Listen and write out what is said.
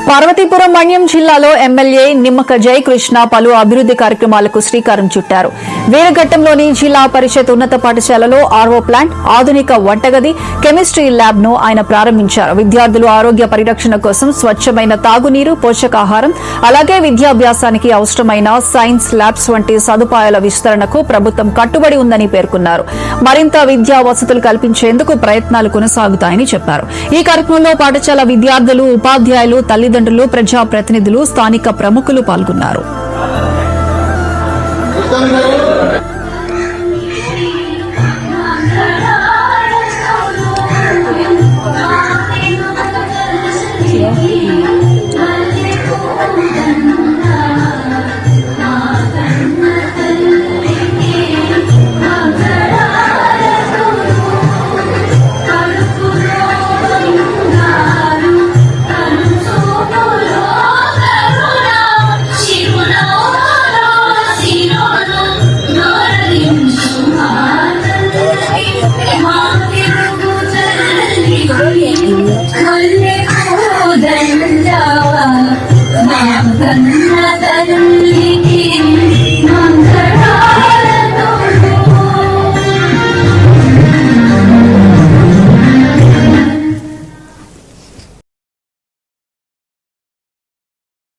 పార్వతీపురం మన్యం జిల్లాలో ఎమ్మెల్యే నిమ్మక జయకృష్ణ పలు అభివృద్ది కార్యక్రమాలకు శ్రీకారం చుట్టారు. వీరఘట్టంలోని జిల్లా పరిషత్ ఉన్నత పాఠశాలలో ఆర్ఓ ప్లాంట్, ఆధునిక వంటగది, కెమిస్ట్రీ ల్యాబ్ ను ఆయన ప్రారంభించారు. విద్యార్థులు ఆరోగ్య పరిరక్షణ కోసం స్వచ్ఛమైన తాగునీరు, పోషకాహారం, అలాగే విద్యాభ్యాసానికి అవసరమైన సైన్స్ ల్యాబ్స్ వంటి సదుపాయాల విస్తరణకు ప్రభుత్వం కట్టుబడి ఉందని పేర్కొన్నారు. మరింత విద్యా వసతులు కల్పించేందుకు ప్రయత్నాలు కొనసాగుతాయని చెప్పారు. ఈ కార్యక్రమంలో పాఠశాల విద్యార్థులు, ఉపాధ్యాయులు, తల్లిదండ్రులు, ప్రజాప్రతినిధులు, స్థానిక ప్రముఖులు పాల్గొన్నారు. Hãy subscribe cho kênh Ghiền Mì Gõ để không bỏ lỡ những video hấp dẫn.